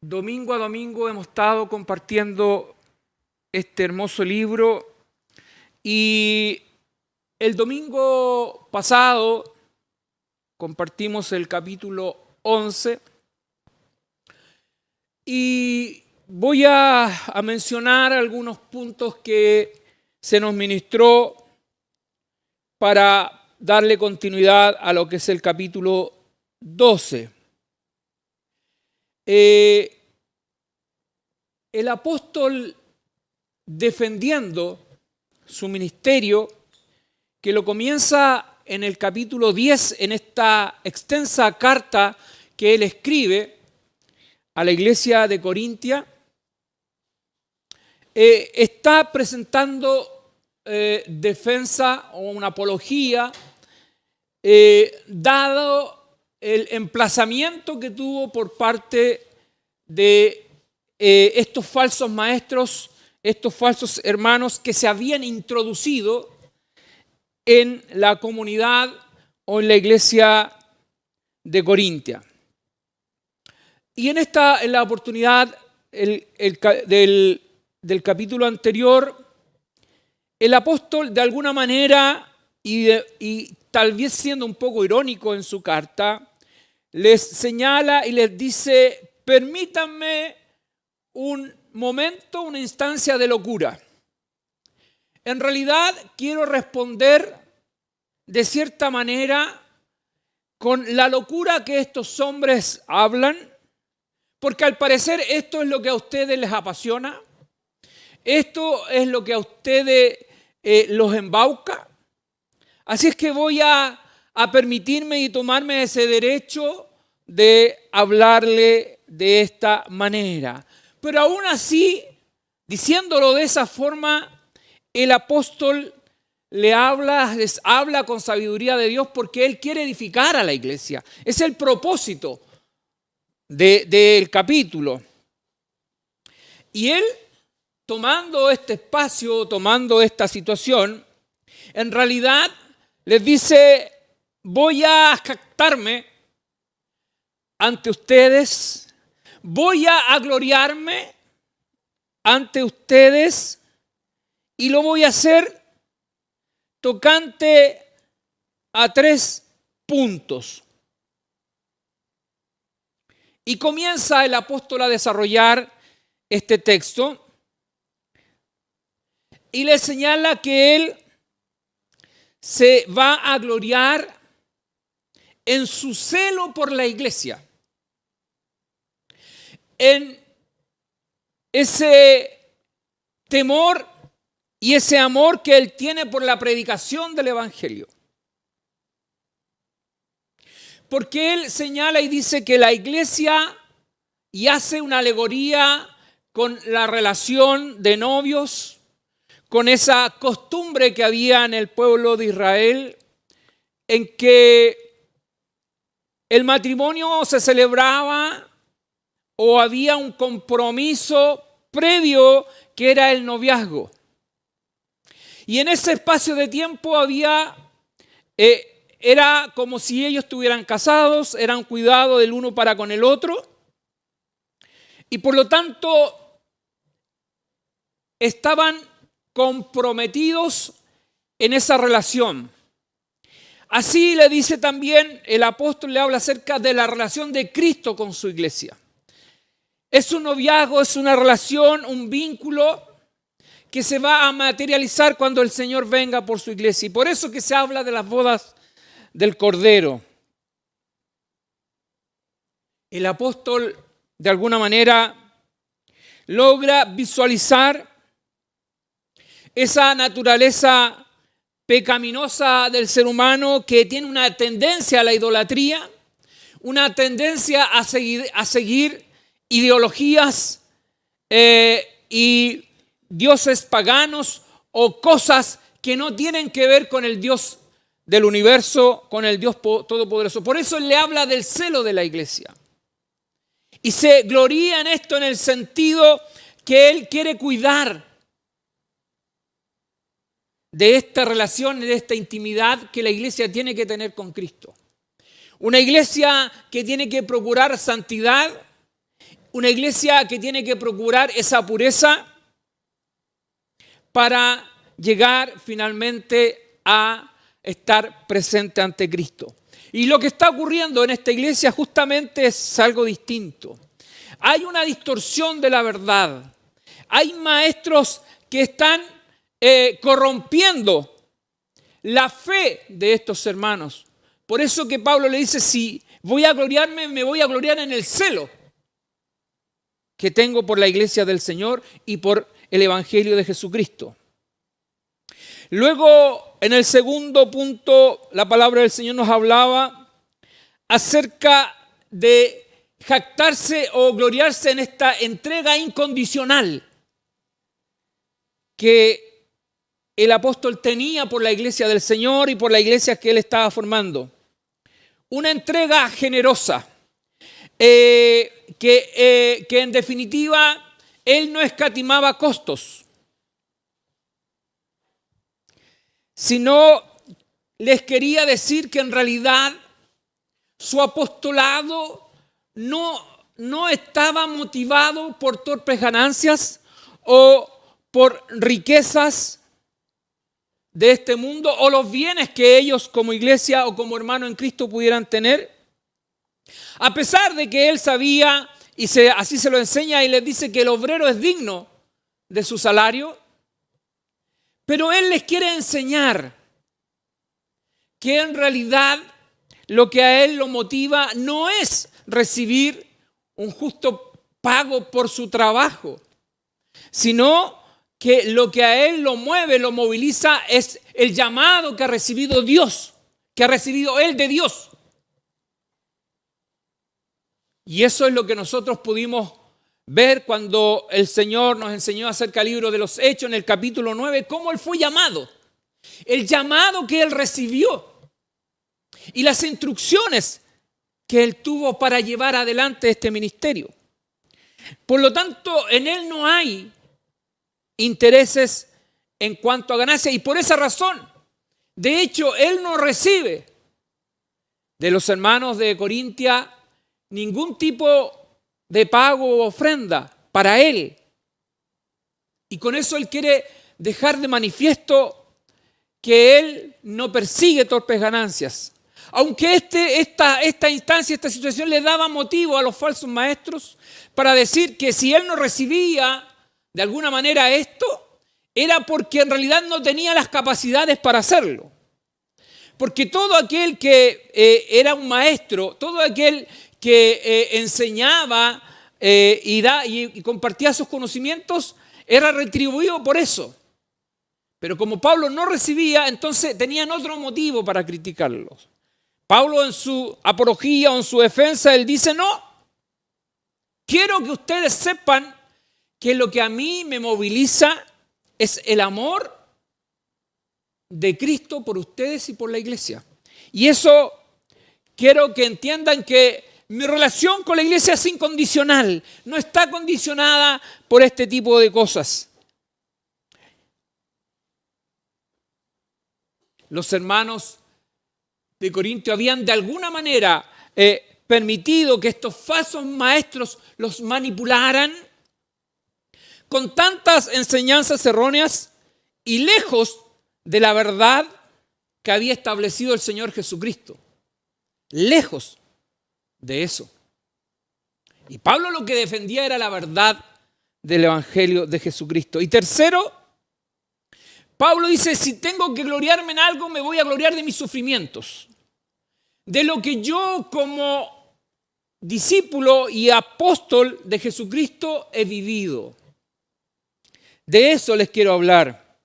domingo a domingo hemos estado compartiendo este hermoso libro y el domingo pasado compartimos el capítulo 11 y voy a mencionar algunos puntos que se nos ministró para darle continuidad a lo que es el capítulo 12. El apóstol, defendiendo su ministerio, que lo comienza en el capítulo 10, en esta extensa carta que él escribe a la iglesia de Corintia, está presentando defensa o una apología, dado el emplazamiento que tuvo por parte de estos falsos maestros, estos falsos hermanos que se habían introducido en la comunidad o en la iglesia de Corintia. Y en la oportunidad del capítulo anterior, el apóstol de alguna manera, y tal vez siendo un poco irónico en su carta, les señala y les dice: permítanme un momento, una instancia de locura. En realidad quiero responder de cierta manera con la locura que estos hombres hablan, porque al parecer esto es lo que a ustedes les apasiona, esto es lo que a ustedes los embauca. Así es que voy a permitirme y tomarme ese derecho de hablarle de esta manera. Pero aún así, diciéndolo de esa forma, el apóstol les habla con sabiduría de Dios porque él quiere edificar a la iglesia. Es el propósito del capítulo. Y él, tomando este espacio, tomando esta situación, en realidad les dice: voy a jactarme ante ustedes, voy a gloriarme ante ustedes y lo voy a hacer tocante a 3 puntos. Y comienza el apóstol a desarrollar este texto y le señala que él se va a gloriar en su celo por la iglesia, en ese temor y ese amor que él tiene por la predicación del evangelio. Porque él señala y dice que la iglesia, y hace una alegoría con la relación de novios, con esa costumbre que había en el pueblo de Israel, en que el matrimonio se celebraba o había un compromiso previo que era el noviazgo. Y en ese espacio de tiempo era como si ellos estuvieran casados, eran cuidados del uno para con el otro. Y por lo tanto, estaban comprometidos en esa relación. Así le dice también, el apóstol le habla acerca de la relación de Cristo con su iglesia. Es un noviazgo, es una relación, un vínculo que se va a materializar cuando el Señor venga por su iglesia. Y por eso que se habla de las bodas del Cordero. El apóstol, de alguna manera, logra visualizar esa naturaleza pecaminosa del ser humano que tiene una tendencia a la idolatría, una tendencia a seguir ideologías y dioses paganos o cosas que no tienen que ver con el Dios del universo, con el Dios todopoderoso. Por eso él le habla del celo de la iglesia. Y se gloría en esto en el sentido que él quiere cuidar de esta relación, de esta intimidad que la iglesia tiene que tener con Cristo. Una iglesia que tiene que procurar santidad una iglesia que tiene que procurar esa pureza para llegar finalmente a estar presente ante Cristo. Y lo que está ocurriendo en esta iglesia justamente es algo distinto. Hay una distorsión de la verdad. Hay maestros que están corrompiendo la fe de estos hermanos. Por eso que Pablo le dice, si voy a gloriarme, me voy a gloriar en el celo que tengo por la iglesia del Señor y por el Evangelio de Jesucristo. Luego, en el segundo punto, la palabra del Señor nos hablaba acerca de jactarse o gloriarse en esta entrega incondicional que el apóstol tenía por la iglesia del Señor y por la iglesia que él estaba formando. Una entrega generosa, que en definitiva él no escatimaba costos, sino les quería decir que en realidad su apostolado no estaba motivado por torpes ganancias o por riquezas de este mundo o los bienes que ellos como iglesia o como hermano en Cristo pudieran tener. A pesar de que él sabía, y así se lo enseña y les dice que el obrero es digno de su salario, pero él les quiere enseñar que en realidad lo que a él lo motiva no es recibir un justo pago por su trabajo, sino que lo que a él lo mueve, lo moviliza, es el llamado que ha recibido Dios, que ha recibido él de Dios. Y eso es lo que nosotros pudimos ver cuando el Señor nos enseñó acerca del libro de los Hechos en el capítulo 9, cómo él fue llamado, el llamado que él recibió y las instrucciones que él tuvo para llevar adelante este ministerio. Por lo tanto, en él no hay intereses en cuanto a ganancias y por esa razón, de hecho, él no recibe de los hermanos de Corintia ningún tipo de pago o ofrenda para él. Y con eso él quiere dejar de manifiesto que él no persigue torpes ganancias. Aunque esta instancia, esta situación le daba motivo a los falsos maestros para decir que si él no recibía de alguna manera esto, era porque en realidad no tenía las capacidades para hacerlo. Porque todo aquel que era un maestro, todo aquel que enseñaba y compartía sus conocimientos, era retribuido por eso. Pero como Pablo no recibía, entonces tenían otro motivo para criticarlos. Pablo en su apología o en su defensa, él dice, no, quiero que ustedes sepan que lo que a mí me moviliza es el amor de Cristo por ustedes y por la iglesia. Y eso quiero que entiendan que mi relación con la iglesia es incondicional, no está condicionada por este tipo de cosas. Los hermanos de Corintio habían de alguna manera permitido que estos falsos maestros los manipularan con tantas enseñanzas erróneas y lejos de la verdad que había establecido el Señor Jesucristo. Lejos de eso. Y Pablo lo que defendía era la verdad del Evangelio de Jesucristo. Y tercero, Pablo dice, si tengo que gloriarme en algo, me voy a gloriar de mis sufrimientos. De lo que yo como discípulo y apóstol de Jesucristo he vivido. De eso les quiero hablar.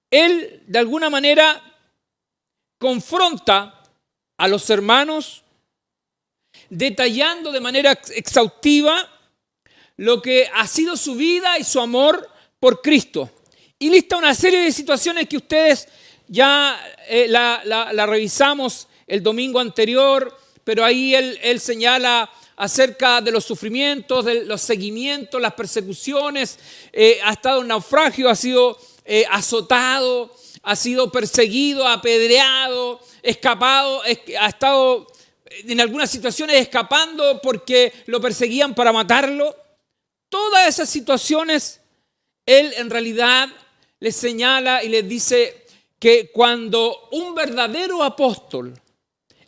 Él, de alguna manera, confronta a los hermanos detallando de manera exhaustiva lo que ha sido su vida y su amor por Cristo. Y lista una serie de situaciones que ustedes ya la revisamos el domingo anterior, pero ahí él señala acerca de los sufrimientos, de los seguimientos, las persecuciones, ha estado en naufragio, ha sido azotado, ha sido perseguido, apedreado, escapado, ha estado en algunas situaciones escapando porque lo perseguían para matarlo. Todas esas situaciones, él en realidad les señala y les dice que cuando un verdadero apóstol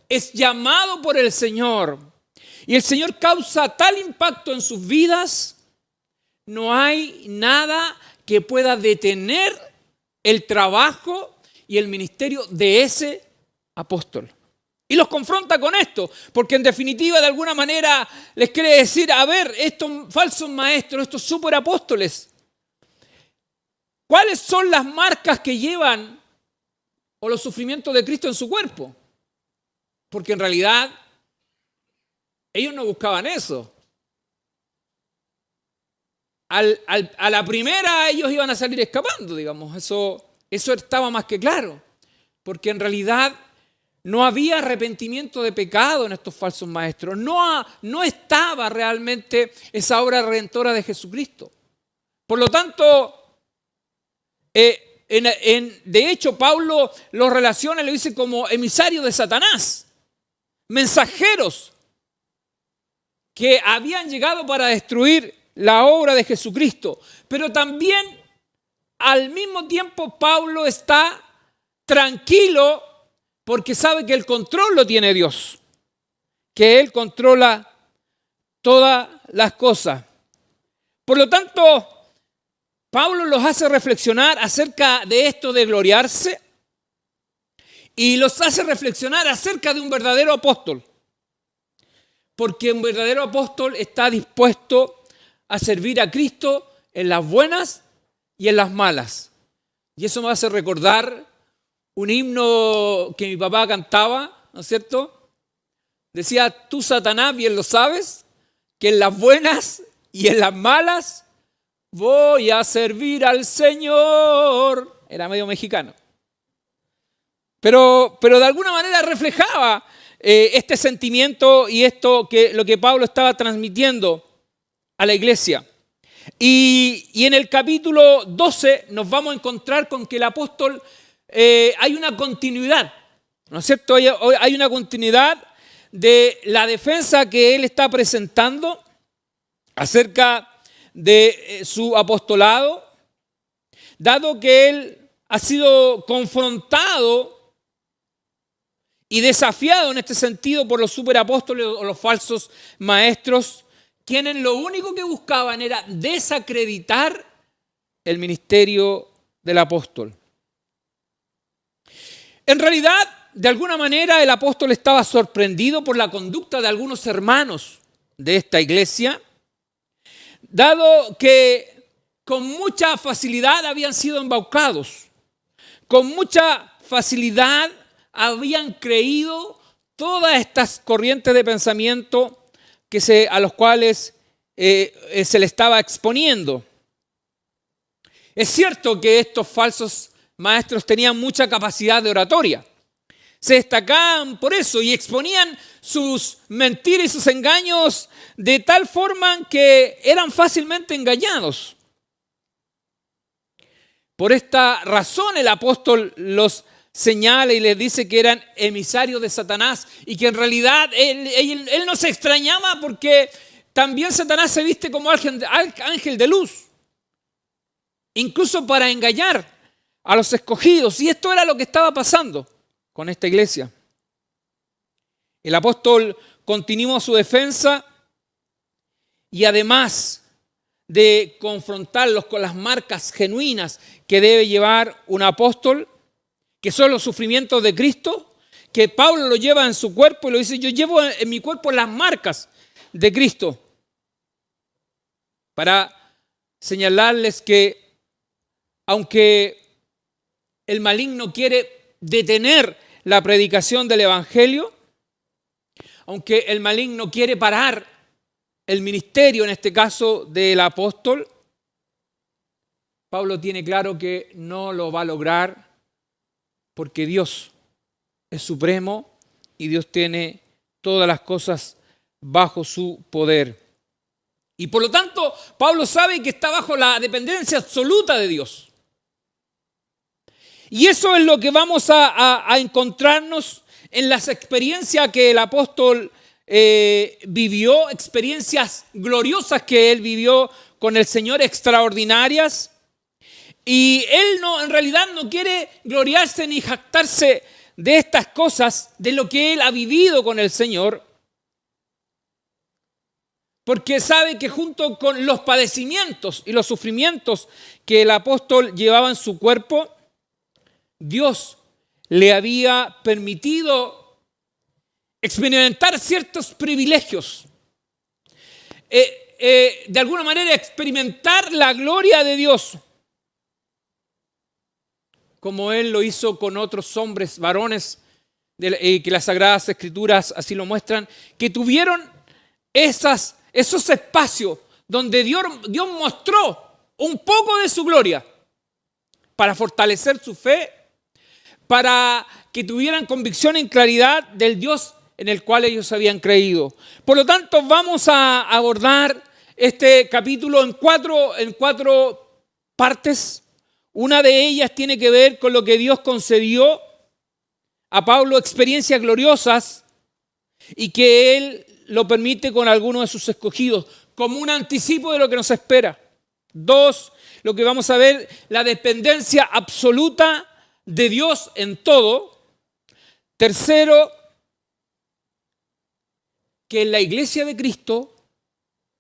es llamado por el Señor y el Señor causa tal impacto en sus vidas, no hay nada que pueda detener el trabajo y el ministerio de ese apóstol. Y los confronta con esto, porque en definitiva de alguna manera les quiere decir, a ver, estos falsos maestros, estos superapóstoles, ¿cuáles son las marcas que llevan o los sufrimientos de Cristo en su cuerpo? Porque en realidad ellos no buscaban eso. A la primera ellos iban a salir escapando, digamos, eso estaba más que claro, porque en realidad no había arrepentimiento de pecado en estos falsos maestros, no estaba realmente esa obra redentora de Jesucristo. Por lo tanto, de hecho Pablo los relaciona, lo dice como emisarios de Satanás, mensajeros que habían llegado para destruir la obra de Jesucristo. Pero también, al mismo tiempo, Pablo está tranquilo porque sabe que el control lo tiene Dios, que Él controla todas las cosas. Por lo tanto, Pablo los hace reflexionar acerca de esto de gloriarse y los hace reflexionar acerca de un verdadero apóstol. Porque un verdadero apóstol está dispuesto a servir a Cristo en las buenas y en las malas. Y eso me hace recordar un himno que mi papá cantaba, ¿no es cierto? Decía, tú Satanás bien lo sabes, que en las buenas y en las malas voy a servir al Señor. Era medio mexicano. Pero de alguna manera reflejaba este sentimiento y lo que Pablo estaba transmitiendo a la iglesia. Y en el capítulo 12 nos vamos a encontrar con que el apóstol hay una continuidad, ¿no es cierto? Hay una continuidad de la defensa que él está presentando acerca de su apostolado, dado que él ha sido confrontado y desafiado en este sentido por los superapóstoles o los falsos maestros, quienes lo único que buscaban era desacreditar el ministerio del apóstol. En realidad, de alguna manera, el apóstol estaba sorprendido por la conducta de algunos hermanos de esta iglesia, dado que con mucha facilidad habían sido embaucados, con mucha facilidad habían creído todas estas corrientes de pensamiento a los cuales se le estaba exponiendo. Es cierto que estos falsos maestros tenían mucha capacidad de oratoria. Se destacaban por eso y exponían sus mentiras y sus engaños de tal forma que eran fácilmente engañados. Por esta razón el apóstol los señala y les dice que eran emisarios de Satanás y que en realidad él no se extrañaba porque también Satanás se viste como ángel de luz, incluso para engañar a los escogidos. Y esto era lo que estaba pasando con esta iglesia. El apóstol continuó su defensa y además de confrontarlos con las marcas genuinas que debe llevar un apóstol, que son los sufrimientos de Cristo, que Pablo lo lleva en su cuerpo y lo dice, yo llevo en mi cuerpo las marcas de Cristo, para señalarles que aunque el maligno quiere detener la predicación del evangelio, aunque el maligno quiere parar el ministerio, en este caso del apóstol, Pablo tiene claro que no lo va a lograr porque Dios es supremo y Dios tiene todas las cosas bajo su poder. Y por lo tanto, Pablo sabe que está bajo la dependencia absoluta de Dios. Y eso es lo que vamos a encontrarnos en las experiencias que el apóstol vivió, experiencias gloriosas que él vivió con el Señor, extraordinarias. Y él en realidad no quiere gloriarse ni jactarse de estas cosas, de lo que él ha vivido con el Señor, porque sabe que junto con los padecimientos y los sufrimientos que el apóstol llevaba en su cuerpo, Dios le había permitido experimentar ciertos privilegios. De alguna manera experimentar la gloria de Dios, como Él lo hizo con otros hombres, varones, que las Sagradas Escrituras así lo muestran, que tuvieron esos espacios donde Dios mostró un poco de su gloria para fortalecer su fe, para que tuvieran convicción y claridad del Dios en el cual ellos habían creído. Por lo tanto, vamos a abordar este capítulo en cuatro partes. Una de ellas tiene que ver con lo que Dios concedió a Pablo, experiencias gloriosas, y que Él lo permite con algunos de sus escogidos, como un anticipo de lo que nos espera. 2, lo que vamos a ver, la dependencia absoluta de Dios en todo. 3, que en la iglesia de Cristo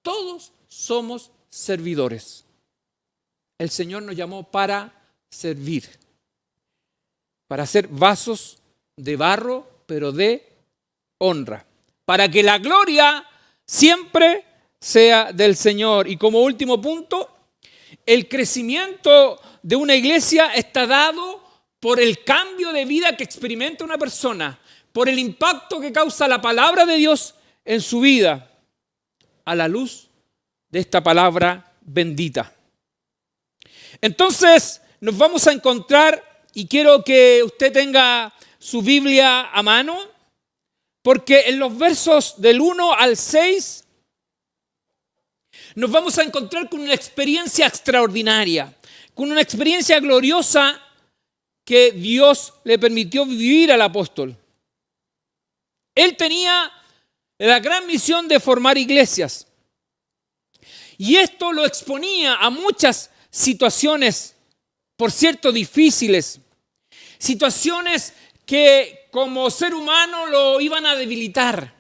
todos somos servidores. El Señor nos llamó para servir, para ser vasos de barro, pero de honra, para que la gloria siempre sea del Señor. Y como último punto, el crecimiento de una iglesia está dado por el cambio de vida que experimenta una persona, por el impacto que causa la palabra de Dios en su vida, a la luz de esta palabra bendita. Entonces nos vamos a encontrar, y quiero que usted tenga su Biblia a mano, porque en los versos del 1 al 6 nos vamos a encontrar con una experiencia extraordinaria, con una experiencia gloriosa que Dios le permitió vivir al apóstol. Él tenía la gran misión de formar iglesias, y esto lo exponía a muchas situaciones, por cierto, difíciles, situaciones que como ser humano lo iban a debilitar,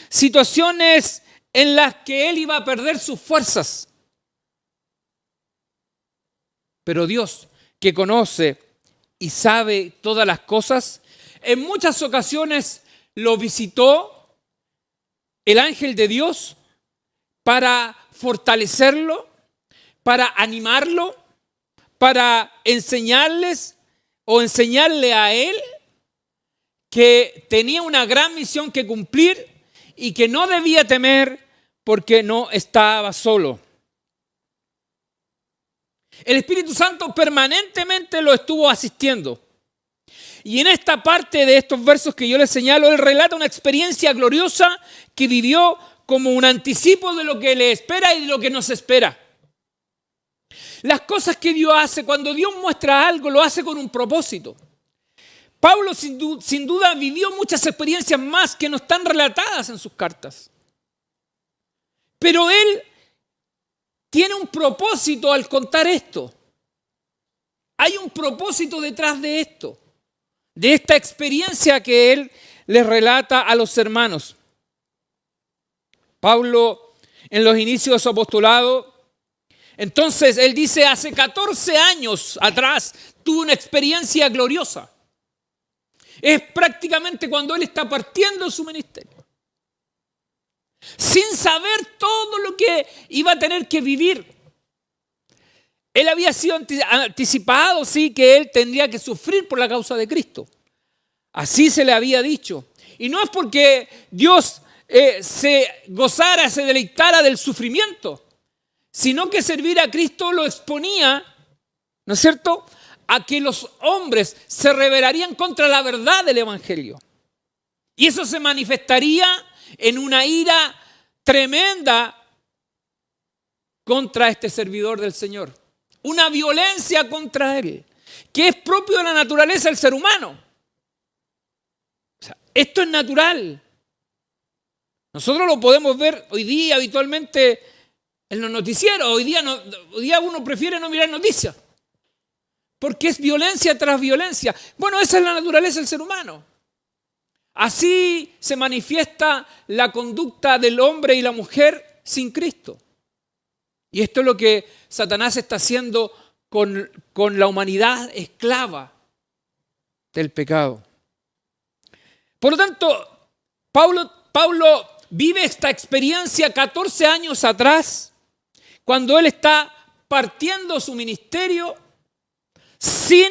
situaciones en las que él iba a perder sus fuerzas. Pero Dios, que conoce y sabe todas las cosas, en muchas ocasiones lo visitó el ángel de Dios para fortalecerlo, para animarlo, para enseñarle a él que tenía una gran misión que cumplir y que no debía temer porque no estaba solo. El Espíritu Santo permanentemente lo estuvo asistiendo. Y en esta parte de estos versos que yo les señalo, él relata una experiencia gloriosa que vivió como un anticipo de lo que le espera y de lo que nos espera. Las cosas que Dios hace, cuando Dios muestra algo, lo hace con un propósito. Pablo sin duda vivió muchas experiencias más que no están relatadas en sus cartas. Pero él tiene un propósito al contar esto. Hay un propósito detrás de esto, de esta experiencia que él les relata a los hermanos. Pablo, en los inicios de su apostolado, entonces él dice, hace 14 años atrás tuve una experiencia gloriosa. Es prácticamente cuando él está partiendo su ministerio, sin saber todo lo que iba a tener que vivir. Él había sido anticipado, sí, que él tendría que sufrir por la causa de Cristo. Así se le había dicho. Y no es porque Dios se gozara, se deleitara del sufrimiento, sino que servir a Cristo lo exponía, ¿no es cierto?, a que los hombres se rebelarían contra la verdad del Evangelio. Y eso se manifestaría en una ira tremenda contra este servidor del Señor. Una violencia contra él, que es propio de la naturaleza del ser humano. O sea, Esto es natural. Nosotros lo podemos ver hoy día habitualmente en los noticieros. Hoy día uno prefiere no mirar noticias, porque es violencia tras violencia. Bueno, esa es la naturaleza del ser humano. Así se manifiesta la conducta del hombre y la mujer sin Cristo. Y esto es lo que Satanás está haciendo con la humanidad esclava del pecado. Por lo tanto, Pablo vive esta experiencia 14 años atrás, cuando él está partiendo su ministerio sin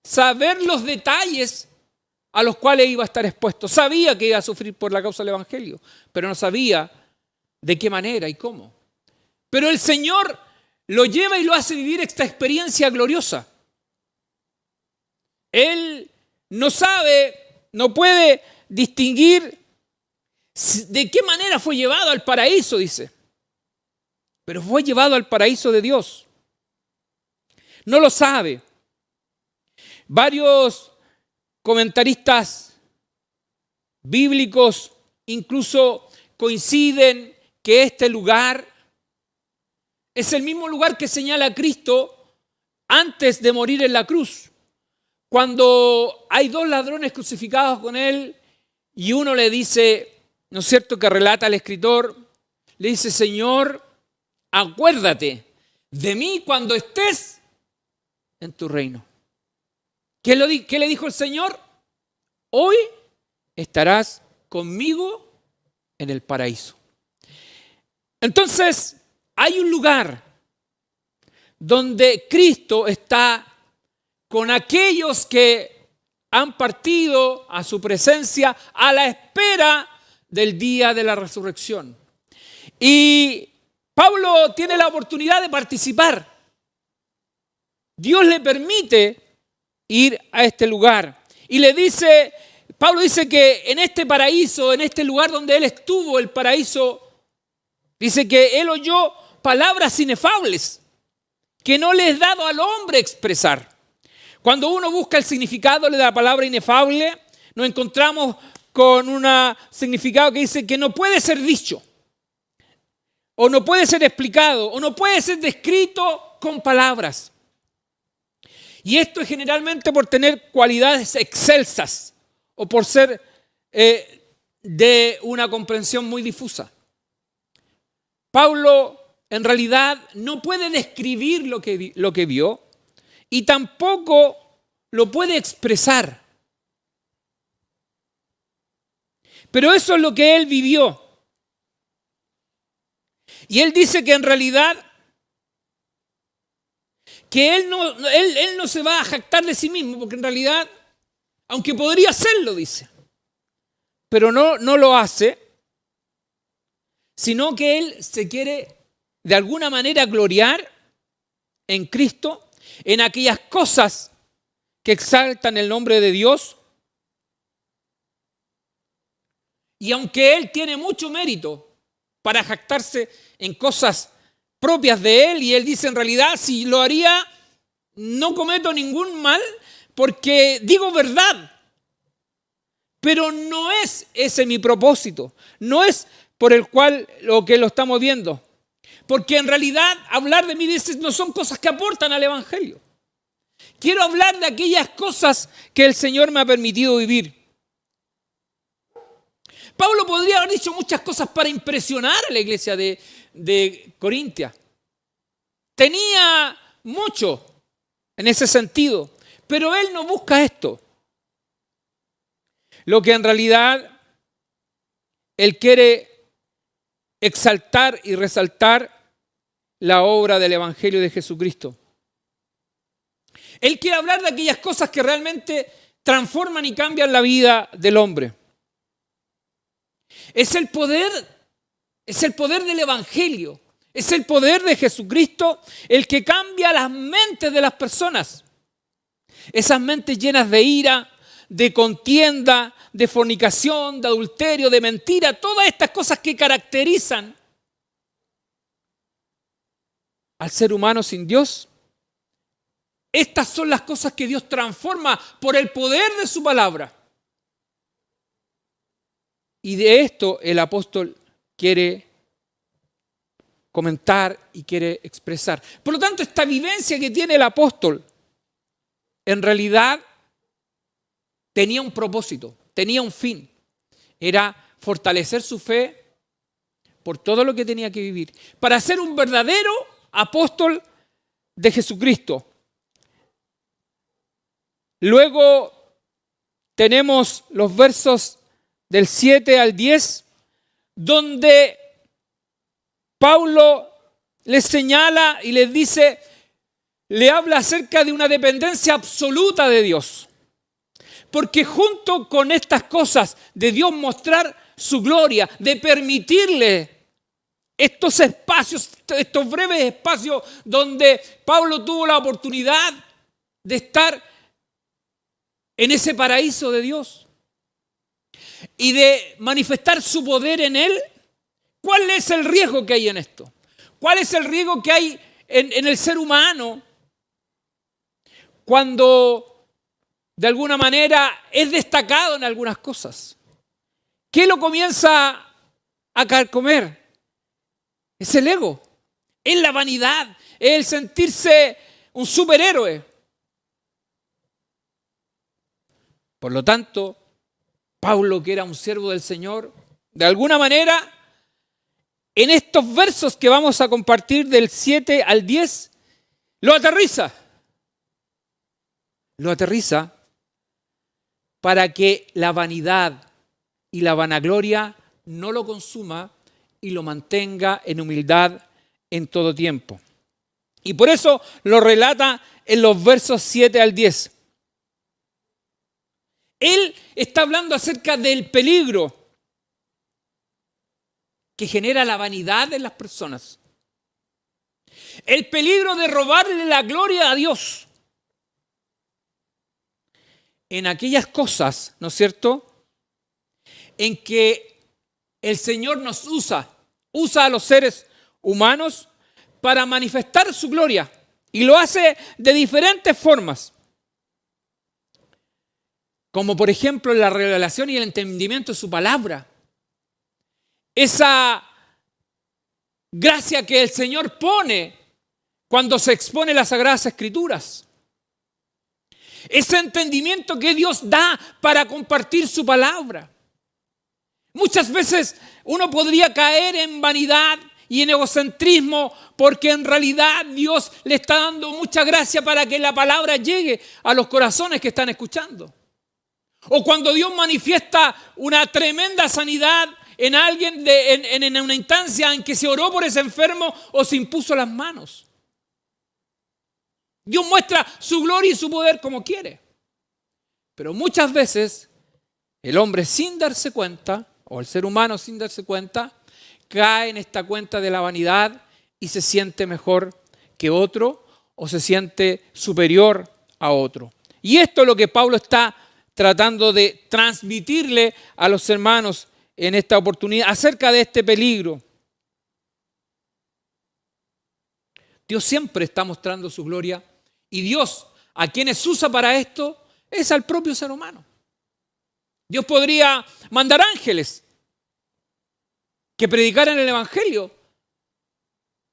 saber los detalles a los cuales iba a estar expuesto. Sabía que iba a sufrir por la causa del Evangelio, pero no sabía de qué manera y cómo. Pero el Señor lo lleva y lo hace vivir esta experiencia gloriosa. Él no sabe, no puede distinguir de qué manera fue llevado al paraíso, dice. Pero fue llevado al paraíso de Dios. No lo sabe. Varios comentaristas bíblicos incluso coinciden que este lugar es el mismo lugar que señala Cristo antes de morir en la cruz. Cuando hay dos ladrones crucificados con él y uno le dice, ¿no es cierto?, que relata el escritor, le dice, Señor, acuérdate de mí cuando estés en tu reino. ¿Qué le dijo el Señor? Hoy estarás conmigo en el paraíso. Entonces, hay un lugar donde Cristo está con aquellos que han partido a su presencia a la espera del día de la resurrección. Y Pablo tiene la oportunidad de participar. Dios le permite ir a este lugar. Y Pablo dice que en este paraíso, en este lugar donde él estuvo, el paraíso, dice que él oyó palabras inefables que no le es dado al hombre expresar. Cuando uno busca el significado de la palabra inefable, nos encontramos con un significado que dice que no puede ser dicho, o no puede ser explicado, o no puede ser descrito con palabras. Y esto es generalmente por tener cualidades excelsas o por ser de una comprensión muy difusa. Pablo en realidad no puede describir lo que vio y tampoco lo puede expresar. Pero eso es lo que él vivió. Y él dice que en realidad que él no se va a jactar de sí mismo, porque en realidad, aunque podría hacerlo, dice, pero no lo hace, sino que él se quiere de alguna manera gloriar en Cristo, en aquellas cosas que exaltan el nombre de Dios. Y aunque él tiene mucho mérito para jactarse en cosas propias de él, y él dice en realidad, si lo haría, no cometo ningún mal porque digo verdad. Pero no es ese mi propósito, no es por el cual lo estamos viendo. Porque en realidad hablar de mí, dice, no son cosas que aportan al Evangelio. Quiero hablar de aquellas cosas que el Señor me ha permitido vivir. Pablo podría haber dicho muchas cosas para impresionar a la iglesia de Corintia. Tenía mucho en ese sentido, pero él no busca esto. Lo que en realidad él quiere exaltar y resaltar la obra del Evangelio de Jesucristo. Él quiere hablar de aquellas cosas que realmente transforman y cambian la vida del hombre. Es el poder del Evangelio, es el poder de Jesucristo el que cambia las mentes de las personas. Esas mentes llenas de ira, de contienda, de fornicación, de adulterio, de mentira, todas estas cosas que caracterizan al ser humano sin Dios. Estas son las cosas que Dios transforma por el poder de su palabra. Y de esto el apóstol quiere comentar y quiere expresar. Por lo tanto, esta vivencia que tiene el apóstol en realidad tenía un propósito, tenía un fin. Era fortalecer su fe por todo lo que tenía que vivir, para ser un verdadero apóstol de Jesucristo. Luego tenemos los versos del 7 al 10, donde Pablo les señala y les dice, le habla acerca de una dependencia absoluta de Dios. Porque junto con estas cosas de Dios mostrar su gloria, de permitirle estos espacios, estos breves espacios donde Pablo tuvo la oportunidad de estar en ese paraíso de Dios y de manifestar su poder en él. ¿Cuál es el riesgo que hay en esto? ¿Cuál es el riesgo que hay en el ser humano cuando de alguna manera es destacado en algunas cosas? ¿Qué lo comienza a carcomer? Es el ego, es la vanidad, es el sentirse un superhéroe. Por lo tanto, Pablo, que era un siervo del Señor, de alguna manera, en estos versos que vamos a compartir del 7 al 10, lo aterriza. Lo aterriza para que la vanidad y la vanagloria no lo consuma y lo mantenga en humildad en todo tiempo. Y por eso lo relata en los versos 7 al 10. Él está hablando acerca del peligro que genera la vanidad en las personas. El peligro de robarle la gloria a Dios en aquellas cosas, ¿no es cierto?, en que el Señor nos usa a los seres humanos para manifestar su gloria. Y lo hace de diferentes formas. Como por ejemplo la revelación y el entendimiento de su palabra. Esa gracia que el Señor pone cuando se expone las Sagradas Escrituras. Ese entendimiento que Dios da para compartir su palabra. Muchas veces uno podría caer en vanidad y en egocentrismo porque en realidad Dios le está dando mucha gracia para que la palabra llegue a los corazones que están escuchando. O cuando Dios manifiesta una tremenda sanidad en alguien, en una instancia en que se oró por ese enfermo o se impuso las manos. Dios muestra su gloria y su poder como quiere. Pero muchas veces el hombre sin darse cuenta, o el ser humano sin darse cuenta, cae en esta cuenta de la vanidad y se siente mejor que otro o se siente superior a otro. Y esto es lo que Pablo está tratando de transmitirle a los hermanos en esta oportunidad acerca de este peligro. Dios siempre está mostrando su gloria y Dios, a quienes usa para esto, es al propio ser humano. Dios podría mandar ángeles que predicaran el Evangelio,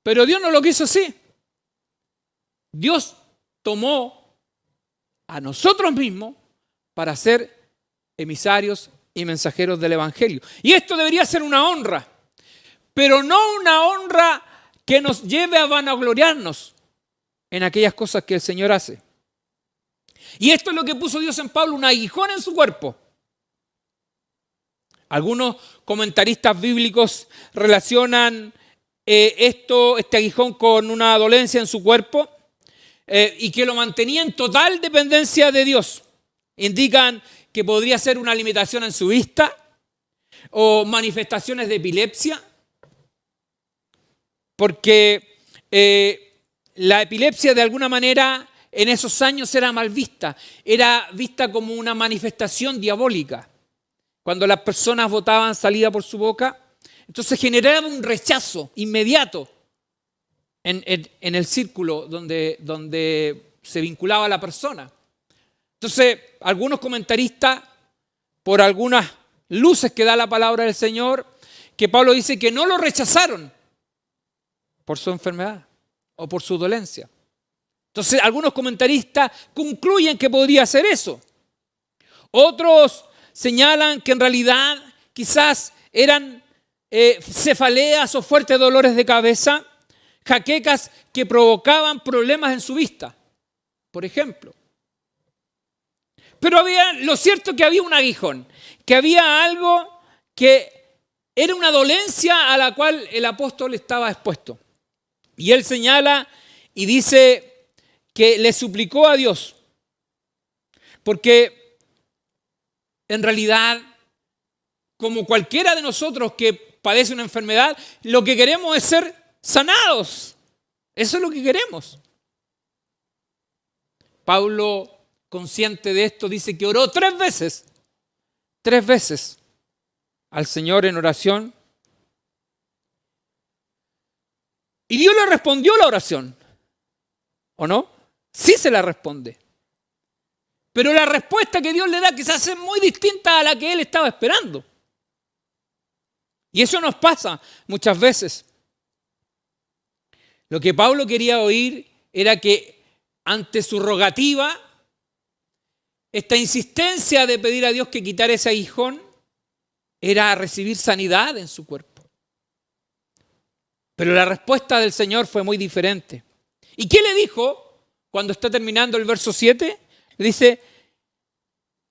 pero Dios no lo quiso así. Dios tomó a nosotros mismos para ser emisarios y mensajeros del Evangelio. Y esto debería ser una honra, pero no una honra que nos lleve a vanagloriarnos en aquellas cosas que el Señor hace. Y esto es lo que puso Dios en Pablo, un aguijón en su cuerpo. Algunos comentaristas bíblicos relacionan este aguijón con una dolencia en su cuerpo y que lo mantenía en total dependencia de Dios. Indican que podría ser una limitación en su vista o manifestaciones de epilepsia, porque la epilepsia de alguna manera en esos años era mal vista, era vista como una manifestación diabólica. Cuando las personas botaban salida por su boca, entonces generaba un rechazo inmediato en el círculo donde se vinculaba a la persona. Entonces, algunos comentaristas, por algunas luces que da la palabra del Señor, que Pablo dice que no lo rechazaron por su enfermedad o por su dolencia. Entonces, algunos comentaristas concluyen que podría ser eso. Otros señalan que en realidad quizás eran cefaleas o fuertes dolores de cabeza, jaquecas que provocaban problemas en su vista, por ejemplo. Pero lo cierto es que había un aguijón, que había algo que era una dolencia a la cual el apóstol estaba expuesto. Y él señala y dice que le suplicó a Dios, porque en realidad, como cualquiera de nosotros que padece una enfermedad, lo que queremos es ser sanados. Eso es lo que queremos. Pablo, consciente de esto, dice que oró 3 veces al Señor en oración. Y Dios le respondió la oración, ¿o no? Sí se la responde. Pero la respuesta que Dios le da quizás es muy distinta a la que él estaba esperando. Y eso nos pasa muchas veces. Lo que Pablo quería oír era que ante su rogativa, esta insistencia de pedir a Dios que quitara ese aguijón, era recibir sanidad en su cuerpo. Pero la respuesta del Señor fue muy diferente. ¿Y qué le dijo cuando está terminando el verso 7? Le dice,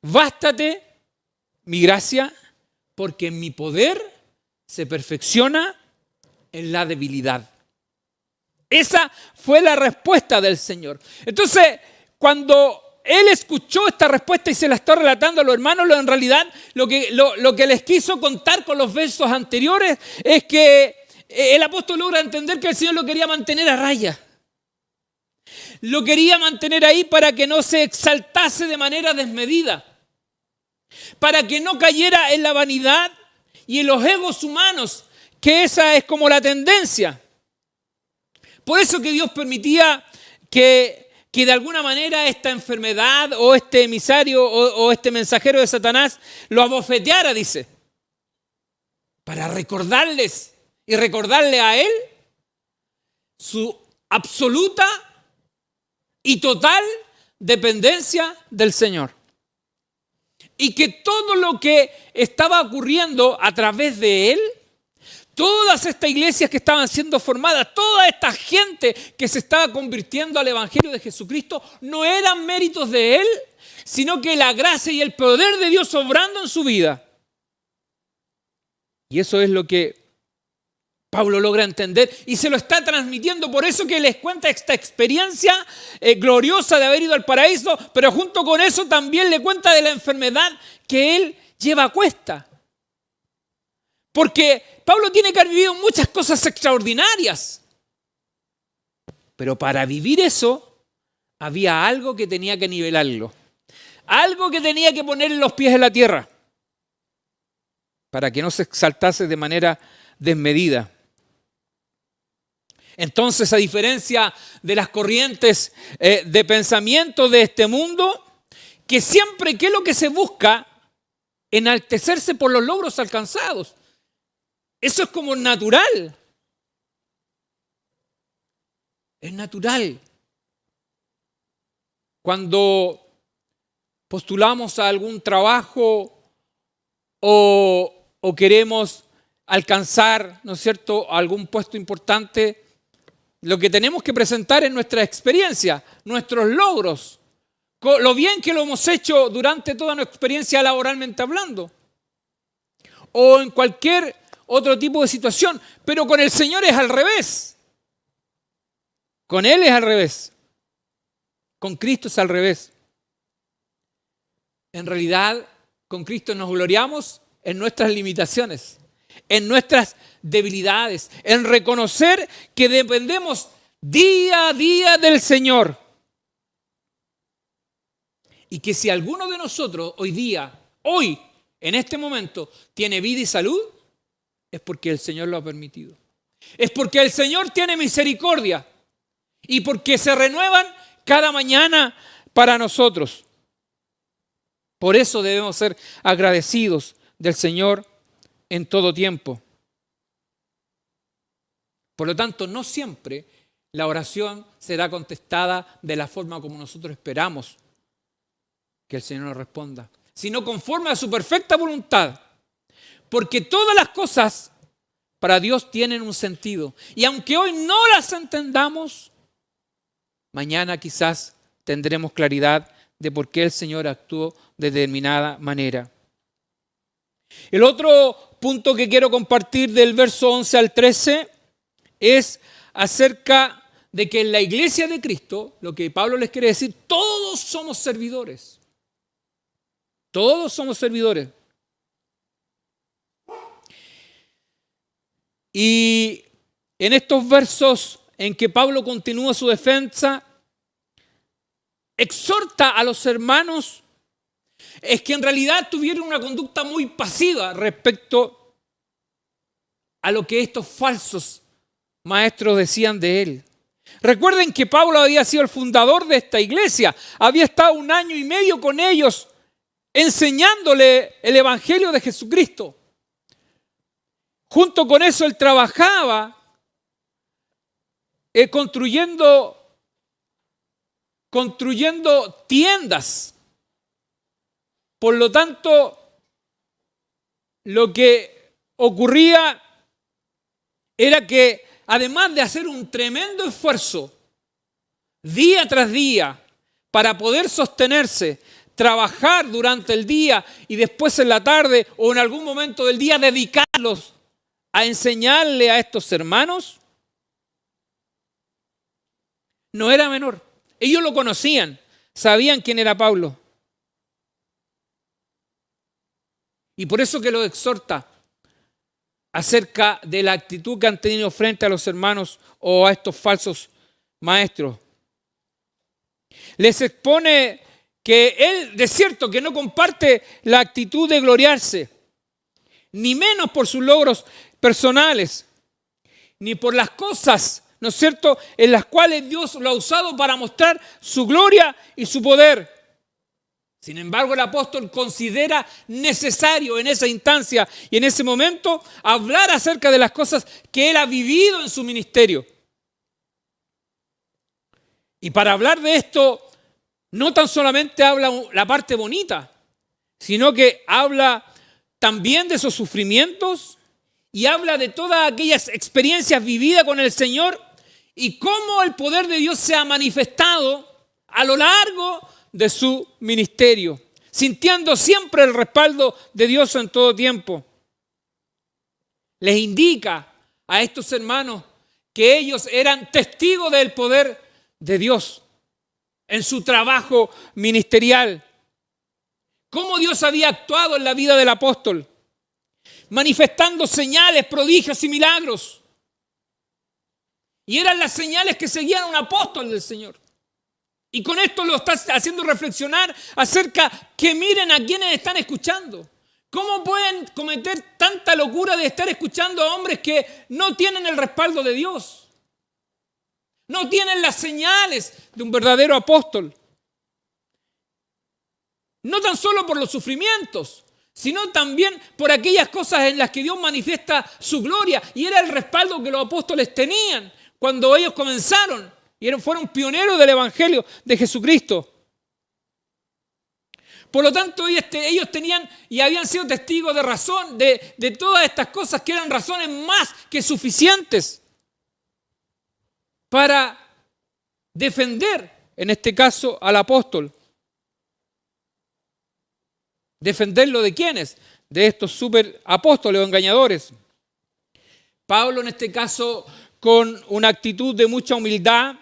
bástate mi gracia, porque mi poder se perfecciona en la debilidad. Esa fue la respuesta del Señor. Entonces, cuando él escuchó esta respuesta y se la está relatando a los hermanos, en realidad lo que les quiso contar con los versos anteriores es que el apóstol logra entender que el Señor lo quería mantener a raya. Lo quería mantener ahí para que no se exaltase de manera desmedida, para que no cayera en la vanidad y en los egos humanos, que esa es como la tendencia. Por eso que Dios permitía que de alguna manera esta enfermedad o este emisario o este mensajero de Satanás lo abofeteara, dice, para recordarles y recordarle a él su absoluta y total dependencia del Señor. Y que todo lo que estaba ocurriendo a través de él, todas estas iglesias que estaban siendo formadas, toda esta gente que se estaba convirtiendo al Evangelio de Jesucristo, no eran méritos de él, sino que la gracia y el poder de Dios obrando en su vida. Y eso es lo que Pablo logra entender y se lo está transmitiendo. Por eso que les cuenta esta experiencia gloriosa de haber ido al paraíso, pero junto con eso también le cuenta de la enfermedad que él lleva a cuesta. Porque Pablo tiene que haber vivido muchas cosas extraordinarias. Pero para vivir eso, había algo que tenía que nivelarlo. Algo que tenía que ponerle los pies en la tierra. Para que no se exaltase de manera desmedida. Entonces, a diferencia de las corrientes de pensamiento de este mundo, que siempre, ¿qué es lo que se busca? Enaltecerse por los logros alcanzados. Eso es como natural. Es natural. Cuando postulamos a algún trabajo o queremos alcanzar, ¿no es cierto?, algún puesto importante, lo que tenemos que presentar es nuestra experiencia, nuestros logros, lo bien que lo hemos hecho durante toda nuestra experiencia laboralmente hablando, o en cualquier otro tipo de situación. Pero con el Señor es al revés. Con Él es al revés. Con Cristo es al revés. En realidad, con Cristo nos gloriamos en nuestras limitaciones, en nuestras debilidades, en reconocer que dependemos día a día del Señor. Y que si alguno de nosotros hoy, en este momento, tiene vida y salud, es porque el Señor lo ha permitido. Es porque el Señor tiene misericordia y porque se renuevan cada mañana para nosotros. Por eso debemos ser agradecidos del Señor en todo tiempo. Por lo tanto, no siempre la oración será contestada de la forma como nosotros esperamos que el Señor nos responda, sino conforme a su perfecta voluntad. Porque todas las cosas para Dios tienen un sentido. Y aunque hoy no las entendamos, mañana quizás tendremos claridad de por qué el Señor actuó de determinada manera. El otro punto que quiero compartir del verso 11 al 13 es acerca de que en la iglesia de Cristo, lo que Pablo les quiere decir, todos somos servidores. Todos somos servidores. Y en estos versos en que Pablo continúa su defensa, exhorta a los hermanos es que en realidad tuvieron una conducta muy pasiva respecto a lo que estos falsos maestros decían de él. Recuerden que Pablo había sido el fundador de esta iglesia, había estado 1 año y medio con ellos enseñándole el evangelio de Jesucristo. Junto con eso él trabajaba construyendo tiendas. Por lo tanto, lo que ocurría era que además de hacer un tremendo esfuerzo día tras día para poder sostenerse, trabajar durante el día y después en la tarde o en algún momento del día dedicarlos a enseñarle a estos hermanos, no era menor. Ellos lo conocían, sabían quién era Pablo. Y por eso que lo exhorta acerca de la actitud que han tenido frente a los hermanos o a estos falsos maestros. Les expone que él, de cierto, que no comparte la actitud de gloriarse, ni menos por sus logros personales, ni por las cosas, ¿no es cierto?, en las cuales Dios lo ha usado para mostrar su gloria y su poder. Sin embargo, el apóstol considera necesario en esa instancia y en ese momento hablar acerca de las cosas que él ha vivido en su ministerio. Y para hablar de esto, no tan solamente habla la parte bonita, sino que habla también de sus sufrimientos y habla de todas aquellas experiencias vividas con el Señor y cómo el poder de Dios se ha manifestado a lo largo de su ministerio, sintiendo siempre el respaldo de Dios en todo tiempo. Les indica a estos hermanos que ellos eran testigos del poder de Dios en su trabajo ministerial. Cómo Dios había actuado en la vida del apóstol, manifestando señales, prodigios y milagros. Y eran las señales que seguían a un apóstol del Señor. Y con esto lo está haciendo reflexionar acerca que miren a quienes están escuchando. ¿Cómo pueden cometer tanta locura de estar escuchando a hombres que no tienen el respaldo de Dios? No tienen las señales de un verdadero apóstol. No tan solo por los sufrimientos, sino también por aquellas cosas en las que Dios manifiesta su gloria. Y era el respaldo que los apóstoles tenían cuando ellos comenzaron. Y fueron pioneros del Evangelio de Jesucristo. Por lo tanto, ellos tenían y habían sido testigos de razón de todas estas cosas que eran razones más que suficientes para defender, en este caso, al apóstol. ¿Defenderlo de quiénes? De estos super apóstoles o engañadores. Pablo, en este caso, con una actitud de mucha humildad,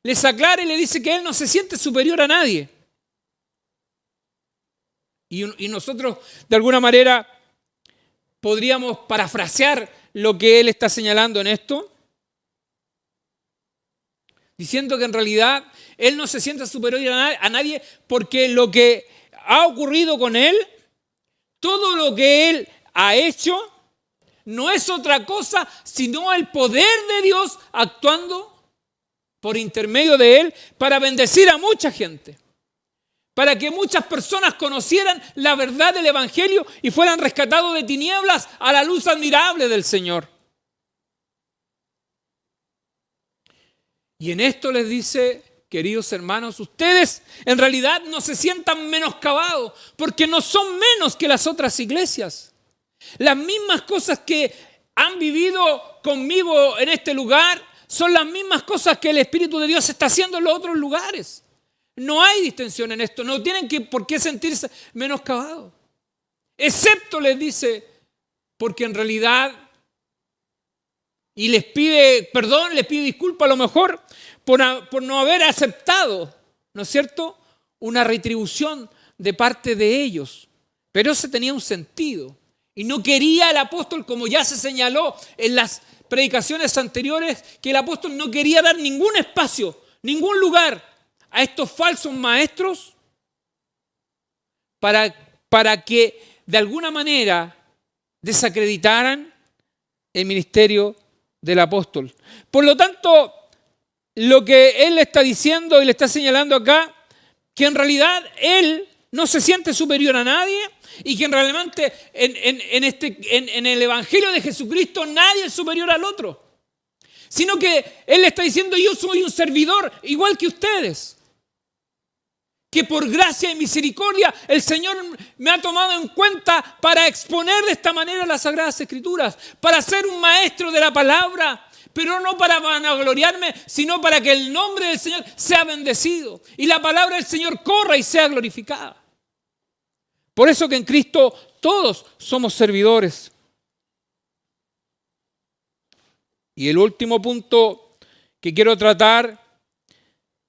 les aclara y le dice que él no se siente superior a nadie. Y nosotros, de alguna manera, podríamos parafrasear lo que él está señalando en esto, diciendo que en realidad él no se siente superior a nadie porque lo que ha ocurrido con él, todo lo que él ha hecho, no es otra cosa sino el poder de Dios actuando por intermedio de él para bendecir a mucha gente, para que muchas personas conocieran la verdad del Evangelio y fueran rescatados de tinieblas a la luz admirable del Señor. Y en esto les dice, queridos hermanos, ustedes en realidad no se sientan menoscabados, porque no son menos que las otras iglesias. Las mismas cosas que han vivido conmigo en este lugar son las mismas cosas que el Espíritu de Dios está haciendo en los otros lugares. No hay distinción en esto, no tienen por qué sentirse menoscabados. Excepto, les dice, porque en realidad, y les pide perdón, les pide disculpas a lo mejor por no haber aceptado, ¿no es cierto?, una retribución de parte de ellos. Pero eso tenía un sentido. Y no quería el apóstol, como ya se señaló en las predicaciones anteriores, que el apóstol no quería dar ningún espacio, ningún lugar a estos falsos maestros para que de alguna manera desacreditaran el ministerio del apóstol. Por lo tanto, lo que él le está diciendo y le está señalando acá, que en realidad él no se siente superior a nadie y que realmente en el Evangelio de Jesucristo nadie es superior al otro, sino que él le está diciendo: yo soy un servidor igual que ustedes, que por gracia y misericordia el Señor me ha tomado en cuenta para exponer de esta manera las Sagradas Escrituras, para ser un maestro de la palabra, pero no para vanagloriarme, sino para que el nombre del Señor sea bendecido y la palabra del Señor corra y sea glorificada. Por eso que en Cristo todos somos servidores. Y el último punto que quiero tratar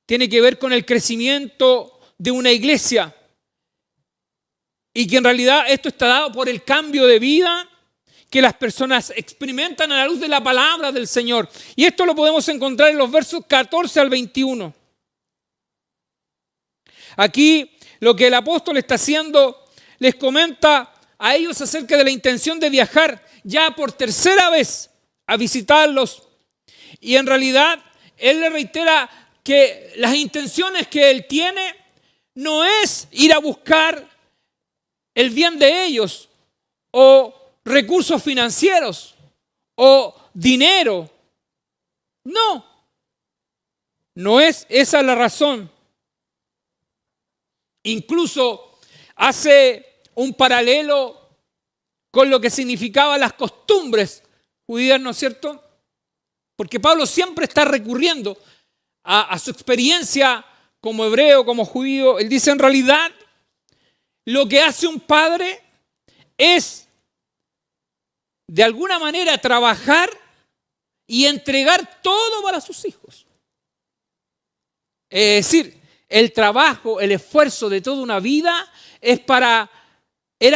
tiene que ver con el crecimiento de una iglesia, y que en realidad esto está dado por el cambio de vida que las personas experimentan a la luz de la palabra del Señor. Y esto lo podemos encontrar en los versos 14 al 21. Aquí lo que el apóstol está haciendo, les comenta a ellos acerca de la intención de viajar ya por tercera vez a visitarlos. Y en realidad él le reitera que las intenciones que él tiene no es ir a buscar el bien de ellos o recursos financieros o dinero. No es esa la razón. Incluso hace un paralelo con lo que significaban las costumbres judías, ¿no es cierto? Porque Pablo siempre está recurriendo a su experiencia como hebreo, como judío. Él dice: en realidad, lo que hace un padre es, de alguna manera, trabajar y entregar todo para sus hijos. Es decir, el trabajo, el esfuerzo de toda una vida era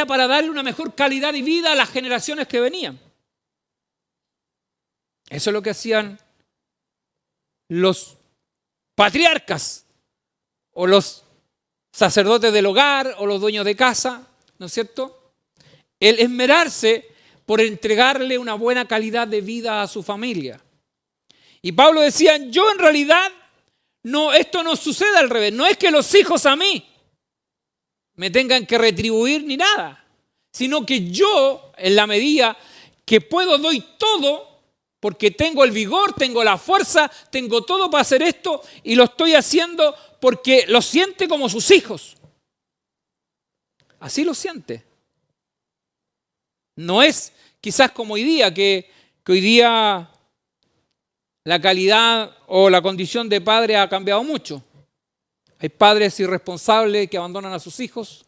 para darle una mejor calidad de vida a las generaciones que venían. Eso es lo que hacían los patriarcas o los sacerdotes del hogar o los dueños de casa, ¿no es cierto? El esmerarse por entregarle una buena calidad de vida a su familia. Y Pablo decía: yo en realidad, esto no sucede al revés. No es que los hijos a mí me tengan que retribuir ni nada, sino que yo, en la medida que puedo, doy todo, porque tengo el vigor, tengo la fuerza, tengo todo para hacer esto, y lo estoy haciendo porque lo siente como sus hijos. Así lo siente. No es quizás como hoy día, que hoy día la calidad o la condición de padre ha cambiado mucho. Hay padres irresponsables que abandonan a sus hijos,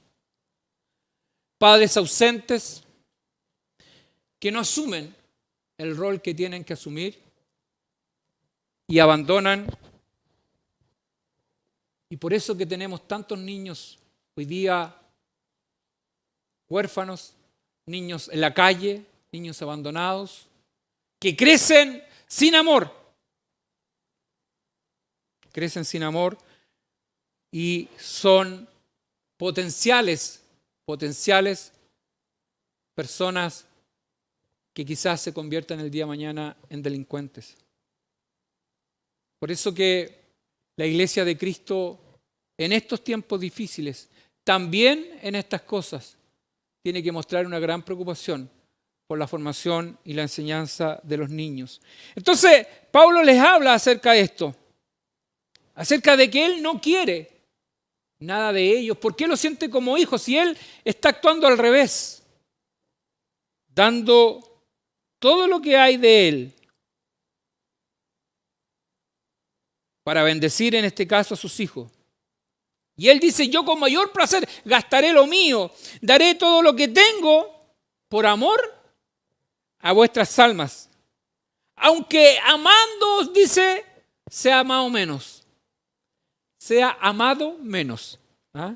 padres ausentes que no asumen el rol que tienen que asumir y abandonan. Y por eso que tenemos tantos niños hoy día huérfanos, niños en la calle, niños abandonados, que crecen sin amor. Crecen sin amor y son potenciales personas que quizás se conviertan el día de mañana en delincuentes. Por eso que la Iglesia de Cristo en estos tiempos difíciles, también en estas cosas, tiene que mostrar una gran preocupación por la formación y la enseñanza de los niños. Entonces, Pablo les habla acerca de esto, acerca de que él no quiere nada de ellos. ¿Por qué lo siente como hijos? Si él está actuando al revés, dando todo lo que hay de él para bendecir en este caso a sus hijos. Y él dice, yo con mayor placer gastaré lo mío, daré todo lo que tengo por amor a vuestras almas. Aunque amándoos, dice, sea amado menos. Sea amado menos. ¿Ah?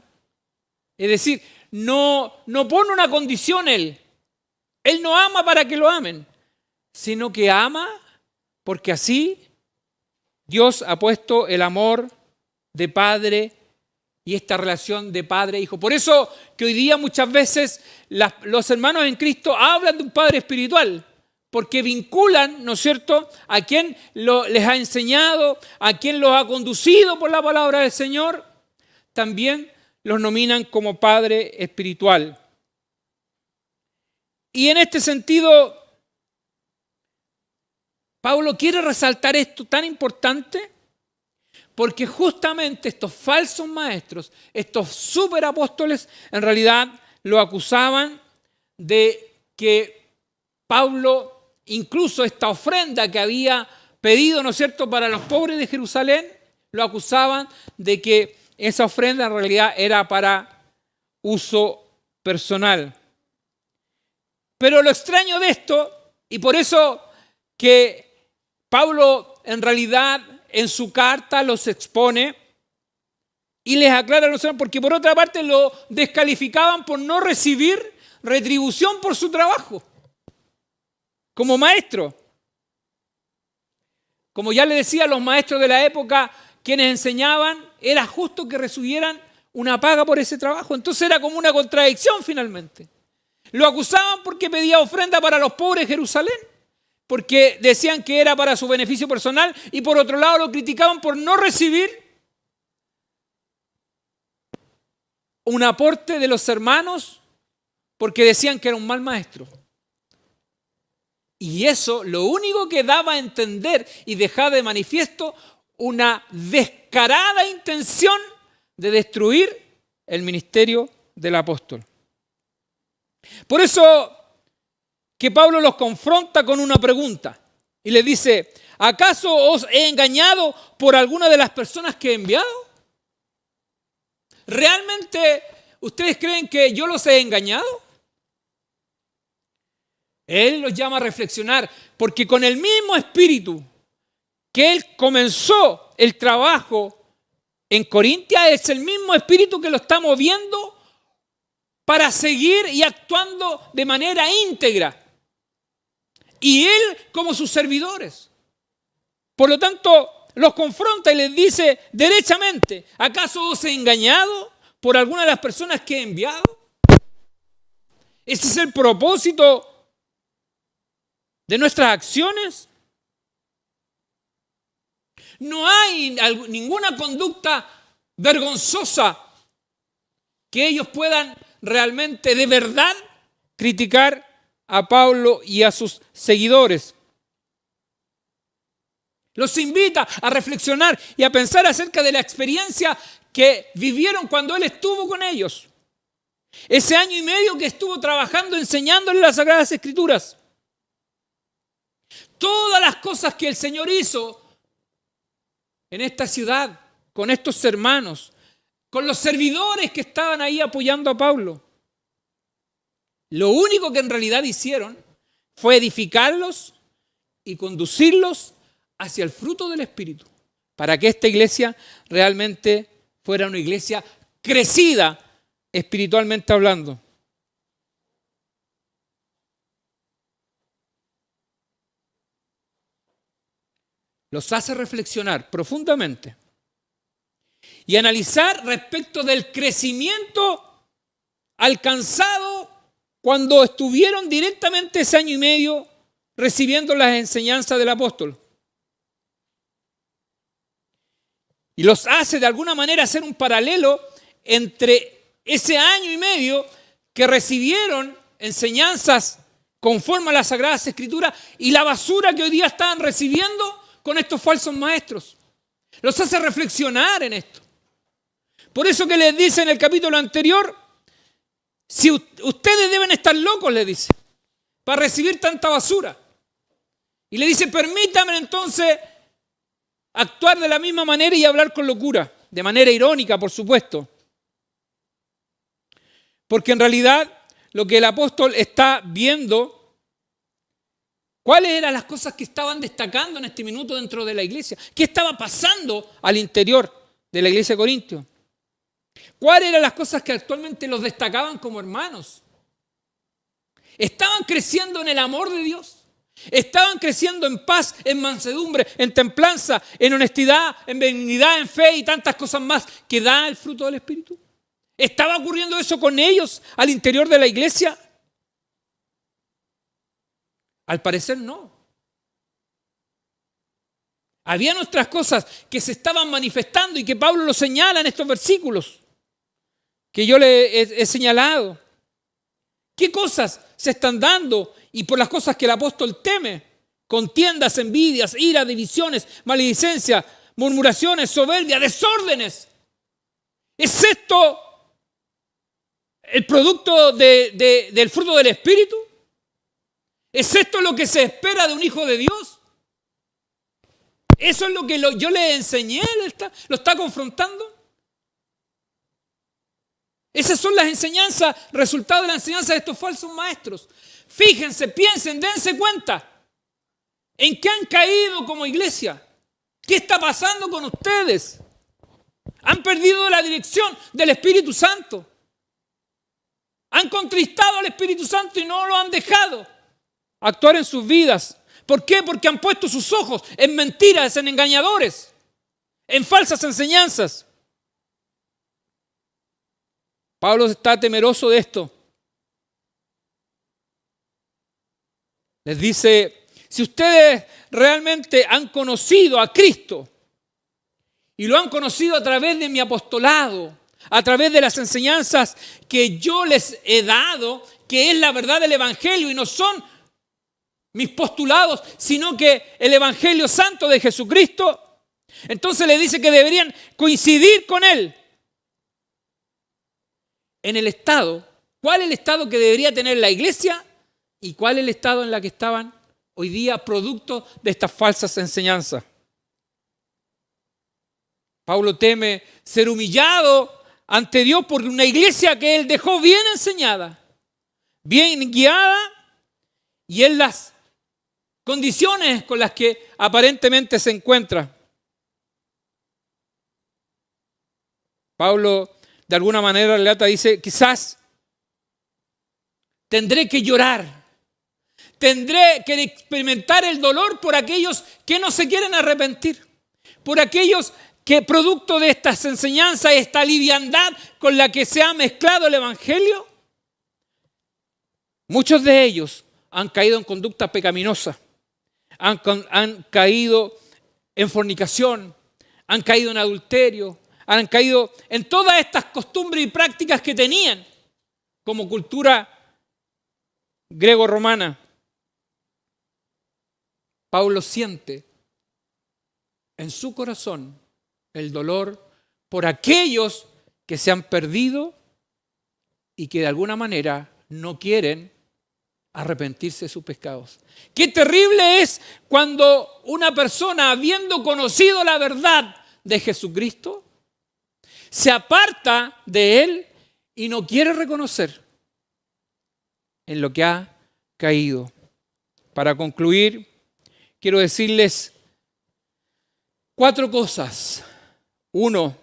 Es decir, no pone una condición él. Él no ama para que lo amen, sino que ama porque así Dios ha puesto el amor de padre y esta relación de padre e hijo. Por eso que hoy día muchas veces los hermanos en Cristo hablan de un padre espiritual, porque vinculan, ¿no es cierto?, a quien les ha enseñado, a quien los ha conducido por la palabra del Señor, también los nominan como padre espiritual. Y en este sentido, Pablo quiere resaltar esto tan importante, porque justamente estos falsos maestros, estos superapóstoles, en realidad lo acusaban de que Pablo, incluso esta ofrenda que había pedido, ¿no es cierto?, para los pobres de Jerusalén, lo acusaban de que esa ofrenda en realidad era para uso personal. Pero lo extraño de esto, y por eso que Pablo en realidad en su carta los expone y les aclara los hermanos, porque por otra parte lo descalificaban por no recibir retribución por su trabajo como maestro. Como ya le decía, los maestros de la época, quienes enseñaban, era justo que recibieran una paga por ese trabajo. Entonces era como una contradicción finalmente. Lo acusaban porque pedía ofrenda para los pobres de Jerusalén, porque decían que era para su beneficio personal, y por otro lado lo criticaban por no recibir un aporte de los hermanos, porque decían que era un mal maestro. Y eso lo único que daba a entender y dejaba de manifiesto una descarada intención de destruir el ministerio del apóstol. Por eso que Pablo los confronta con una pregunta y les dice, ¿acaso os he engañado por alguna de las personas que he enviado? ¿Realmente ustedes creen que yo los he engañado? Él los llama a reflexionar, porque con el mismo espíritu que él comenzó el trabajo en Corintia, es el mismo espíritu que lo está moviendo para seguir y actuando de manera íntegra. Y él como sus servidores. Por lo tanto, los confronta y les dice derechamente, ¿acaso os he engañado por alguna de las personas que he enviado? ¿Ese es el propósito de nuestras acciones? No hay ninguna conducta vergonzosa que ellos puedan realmente, de verdad, criticar a Pablo y a sus seguidores. Los invita a reflexionar y a pensar acerca de la experiencia que vivieron cuando él estuvo con ellos. Ese año y medio que estuvo trabajando, enseñándoles las Sagradas Escrituras. Todas las cosas que el Señor hizo en esta ciudad, con estos hermanos, con los servidores que estaban ahí apoyando a Pablo. Lo único que en realidad hicieron fue edificarlos y conducirlos hacia el fruto del Espíritu, para que esta iglesia realmente fuera una iglesia crecida espiritualmente hablando. Los hace reflexionar profundamente y analizar respecto del crecimiento alcanzado cuando estuvieron directamente ese año y medio recibiendo las enseñanzas del apóstol. Y los hace de alguna manera hacer un paralelo entre ese año y medio que recibieron enseñanzas conforme a las Sagradas Escrituras y la basura que hoy día están recibiendo con estos falsos maestros. Los hace reflexionar en esto. Por eso que les dice en el capítulo anterior, si ustedes deben estar locos, les dice, para recibir tanta basura. Y le dice, permítanme entonces actuar de la misma manera y hablar con locura, de manera irónica, por supuesto. Porque en realidad lo que el apóstol está viendo, ¿cuáles eran las cosas que estaban destacando en este minuto dentro de la iglesia? ¿Qué estaba pasando al interior de la iglesia de Corintios? ¿Cuáles eran las cosas que actualmente los destacaban como hermanos? ¿Estaban creciendo en el amor de Dios? ¿Estaban creciendo en paz, en mansedumbre, en templanza, en honestidad, en benignidad, en fe y tantas cosas más que da el fruto del Espíritu? ¿Estaba ocurriendo eso con ellos al interior de la iglesia? Al parecer no. Habían otras cosas que se estaban manifestando y que Pablo lo señala en estos versículos que yo le he señalado. ¿Qué cosas se están dando? Y por las cosas que el apóstol teme: contiendas, envidias, ira, divisiones, maledicencia, murmuraciones, soberbia, desórdenes. ¿Es esto el producto del fruto del Espíritu? ¿Es esto lo que se espera de un hijo de Dios? ¿Eso es lo que yo le enseñé? ¿Lo está confrontando? Esas son las enseñanzas, resultado de la enseñanza de estos falsos maestros. Fíjense, piensen, dense cuenta. ¿En qué han caído como iglesia? ¿Qué está pasando con ustedes? Han perdido la dirección del Espíritu Santo. Han contristado al Espíritu Santo y no lo han dejado actuar en sus vidas. ¿Por qué? Porque han puesto sus ojos en mentiras, en engañadores, en falsas enseñanzas. Pablo está temeroso de esto. Les dice, si ustedes realmente han conocido a Cristo y lo han conocido a través de mi apostolado, a través de las enseñanzas que yo les he dado, que es la verdad del Evangelio y no son mis postulados, sino que el Evangelio Santo de Jesucristo, entonces le dice que deberían coincidir con Él en el estado. ¿Cuál es el estado que debería tener la iglesia y cuál es el estado en el que estaban hoy día producto de estas falsas enseñanzas? Pablo teme ser humillado ante Dios por una iglesia que él dejó bien enseñada, bien guiada y en las condiciones con las que aparentemente se encuentra. Pablo de alguna manera relata, dice, quizás tendré que llorar, tendré que experimentar el dolor por aquellos que no se quieren arrepentir, por aquellos que producto de estas enseñanzas, esta liviandad con la que se ha mezclado el Evangelio, muchos de ellos han caído en conducta pecaminosa, han caído en fornicación, han caído en adulterio, han caído en todas estas costumbres y prácticas que tenían como cultura griego-romana. Pablo siente en su corazón el dolor por aquellos que se han perdido y que de alguna manera no quieren arrepentirse de sus pecados. Qué terrible es cuando una persona, habiendo conocido la verdad de Jesucristo, se aparta de Él y no quiere reconocer en lo que ha caído. Para concluir, quiero decirles 4 cosas. 1,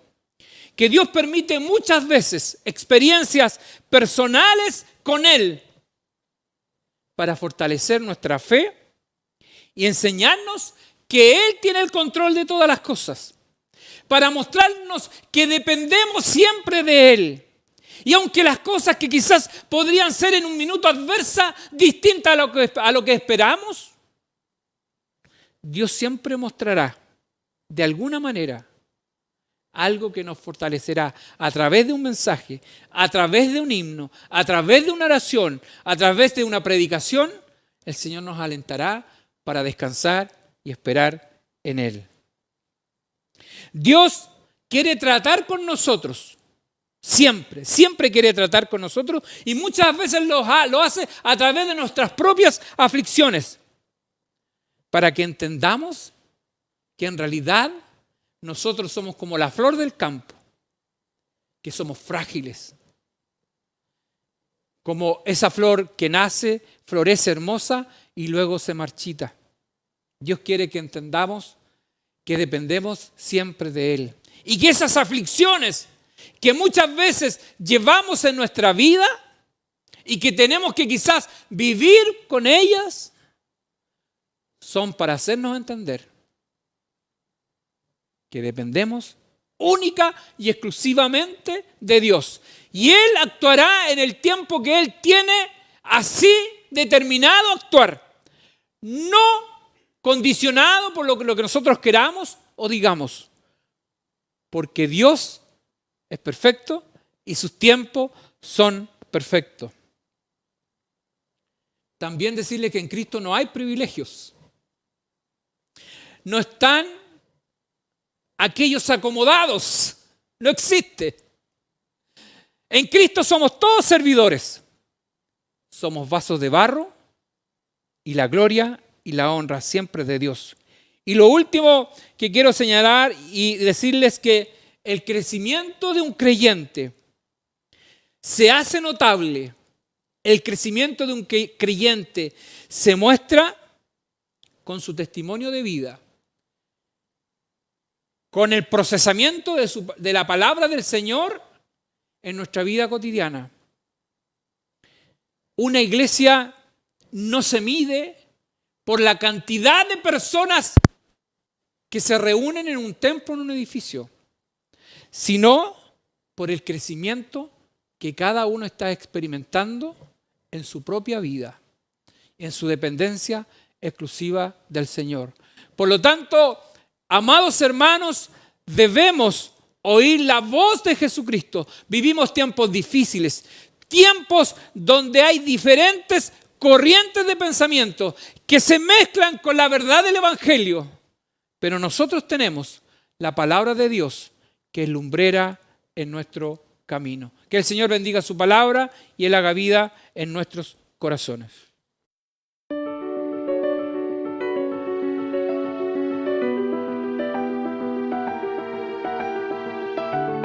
que Dios permite muchas veces experiencias personales con Él para fortalecer nuestra fe y enseñarnos que Él tiene el control de todas las cosas, para mostrarnos que dependemos siempre de Él. Y aunque las cosas que quizás podrían ser en un minuto adversas, distintas a lo que esperamos, Dios siempre mostrará de alguna manera algo que nos fortalecerá a través de un mensaje, a través de un himno, a través de una oración, a través de una predicación. El Señor nos alentará para descansar y esperar en Él. Dios quiere tratar con nosotros, siempre quiere tratar con nosotros, y muchas veces lo hace a través de nuestras propias aflicciones, para que entendamos que en realidad nosotros somos como la flor del campo, que somos frágiles, como esa flor que nace, florece hermosa y luego se marchita. Dios quiere que entendamos que dependemos siempre de Él. Y que esas aflicciones que muchas veces llevamos en nuestra vida y que tenemos que quizás vivir con ellas, son para hacernos entender que dependemos única y exclusivamente de Dios. Y Él actuará en el tiempo que Él tiene así determinado a actuar. No condicionado por lo que nosotros queramos o digamos. Porque Dios es perfecto y sus tiempos son perfectos. También decirle que en Cristo no hay privilegios. No están aquellos acomodados. No existe. En Cristo somos todos servidores. Somos vasos de barro y la gloria y la honra siempre de Dios. Y lo último que quiero señalar y decirles que el crecimiento de un creyente se hace notable. El crecimiento de un creyente se muestra con su testimonio de vida, con el procesamiento de la palabra del Señor en nuestra vida cotidiana. Una iglesia no se mide por la cantidad de personas que se reúnen en un templo, en un edificio, sino por el crecimiento que cada uno está experimentando en su propia vida, en su dependencia exclusiva del Señor. Por lo tanto, amados hermanos, debemos oír la voz de Jesucristo. Vivimos tiempos difíciles, tiempos donde hay diferentes corrientes de pensamiento que se mezclan con la verdad del Evangelio. Pero nosotros tenemos la palabra de Dios que es lumbrera en nuestro camino. Que el Señor bendiga su palabra y Él haga vida en nuestros corazones.